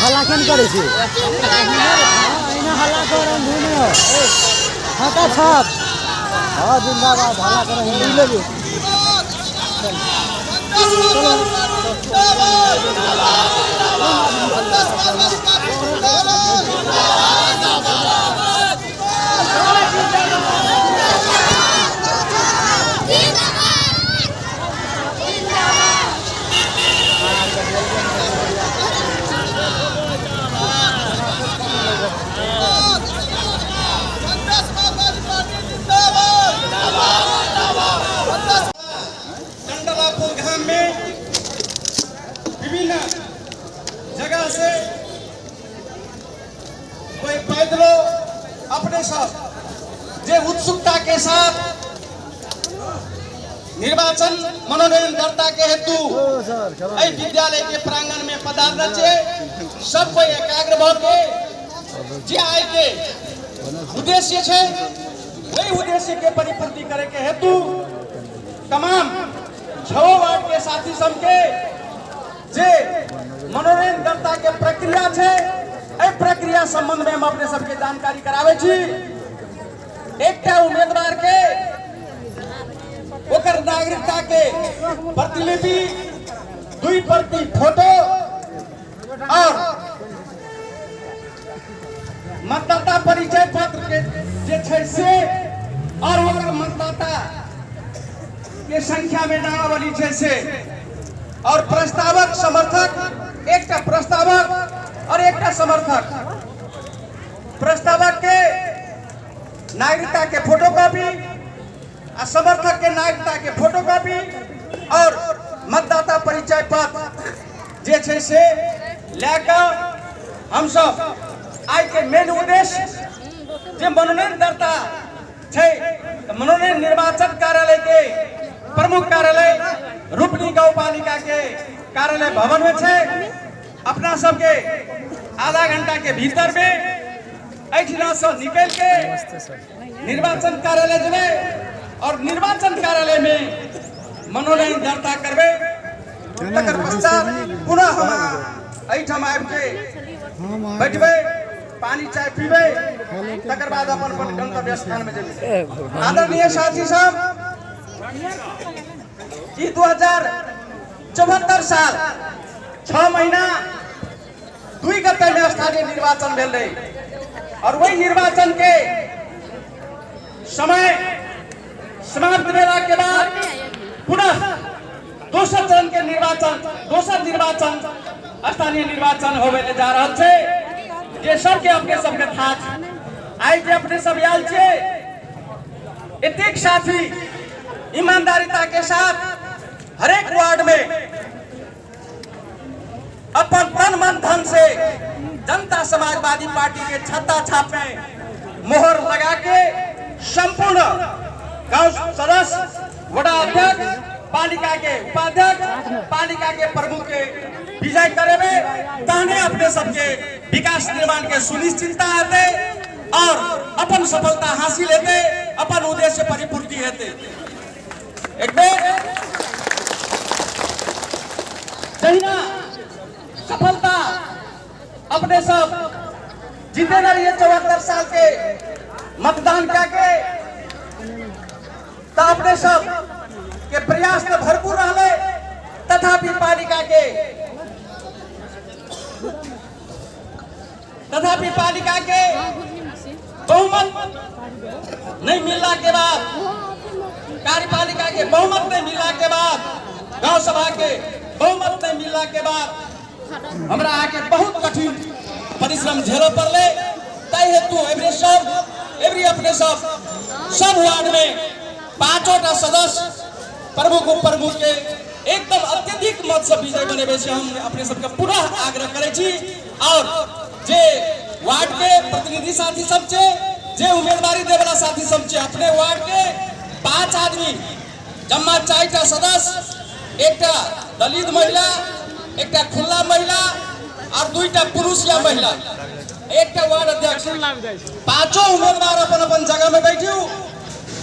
हल्ला केन करे छी हल्ला कर छाप हाँ जिंदाबाद हल्ला कर हिंदी लेबे विभिन्न जगह से कोई पैदलों अपने साथ जे उत्सुकता के साथ निर्वाचन मनोनयन करता के हेतु विद्यालय के प्रांगण में पधार रचे सब कोई एकाग्र भाव के जे आय के उद्देश्य है वही उद्देश्य के परिपूर्ति करे के हेतु तमाम 6 वार्ड के साथी सब के जे मनोनयन करता के प्रक्रिया है ए प्रक्रिया संबंध में हम अपने सबके जानकारी करावे छी। एकटा उम्मीदवार के ओकर नागरिकता के प्रतिलिपि 2 प्रति फोटो और मतदाता परिचय पत्र के जे छै से और ओकर मतदाता के संख्या में नामावली छै से और प्रस्तावक समर्थक एक प्रस्तावक और एक समर्थक प्रस्तावक के नागरिकता के फोटोकॉपी और समर्थक के नागरिकता के फोटोकॉपी और मतदाता परिचय पत्र जे छै से लेकर हम सब आज के मेन उद्देश्य जे मनोनयन करता छै मनोनयन निर्वाचन कार्यालय के प्रमुख कार्यालय रूपनी गांवपालिका के कार्यालय भवन में छे अपना सबके आधा घंटा के भीतर में ऐठिना से निकल के निर्वाचन कार्यालय जेबे और निर्वाचन कार्यालय में मनोनयन दर्ता करबे तकर पश्चात पुनः हम ऐठम आबि के बैठबे पानी चाय पीबे तकर बाद अपन गंतव्य स्थान में जेबे। आदरणीय साथी सब 2074 साल 6 महीना 2 गते में स्थानीय निर्वाचन भेल रहे और वही निर्वाचन के समय समाप्त भेला के बाद पुनः दोसर चरण के दोसर निर्वाचन स्थानीय निर्वाचन होवे ले जा रहा है। ये सबके अपने सबके था आज अपने सब आयल छे एतेक साथी ईमानदारिता के साथ हर एक वार्ड में अपन तन मन धन से जनता समाजवादी पार्टी के छत्ता छाप में मोहर लगा के संपूर्ण गांव सदस्य वडा अध्यक्ष पालिका के उपाध्यक्ष पालिका के प्रमुख के विजय करेबे ताने अपने सबके विकास निर्माण के सुनिश्चितता हेते और अपन सफलता हासिल हेते अपन उद्देश्य परिपूर्ति हेते। एक जहिना सफलता अपने सब जीते रहिए 74 साल के मतदान करके तो अपने सब के प्रयास में भरपूर रहे तथापि पालिका के तथापि पालिका के बहुमत नहीं मिलने के बाद, कार्यपालिका के बहुमत नहीं मिलने के बाद, गांव सभा के बहुमत नहीं मिलने के बाद हमरा आके बहुत कठिन परिश्रम झेलो पड़ले। तय हेतु एवरी अपने सब वार्ड में 5टा सदस्य प्रमुख के एकदम अत्यधिक मत से विजय बने से हम अपने सबके पुनः आग्रह करे छी। और जे वार्ड के प्रतिनिधि साथी सब छे, जे उम्मीदवारी दे वाला साथी सब छे, अपने वार्ड के 5 आदमी जम्मा 4टा सदस्य, एकटा दलित महिला, एकटा खुला महिला और 2टा पुरुष या महिला, एकटा वार्ड अध्यक्ष, 5 उम्मीदवार अपन जगह में बैठू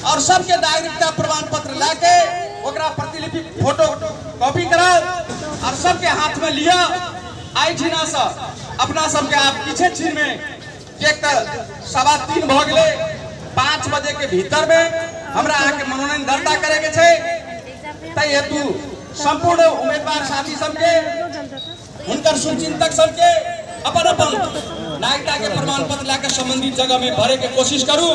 और सबके नागरिकता प्रमाण पत्र लाके ओकरा प्रतिलिपि फोटो कॉपी कराओ और सबके हाथ में लिया। आई छिना सा अपना सबके आप पीछे छीन में एक 3:15 भ गेले, 5 बजे के भीतर में हमरा आके मनोनयन दर्ता करे के छे। तय हेतु संपूर्ण उम्मीदवार साथी सबके, हुनकर शुभचिंतक सबके अपन नागरिकता के प्रमाण पत्र लाके संबंधित जगह में भरे के कोशिश करू।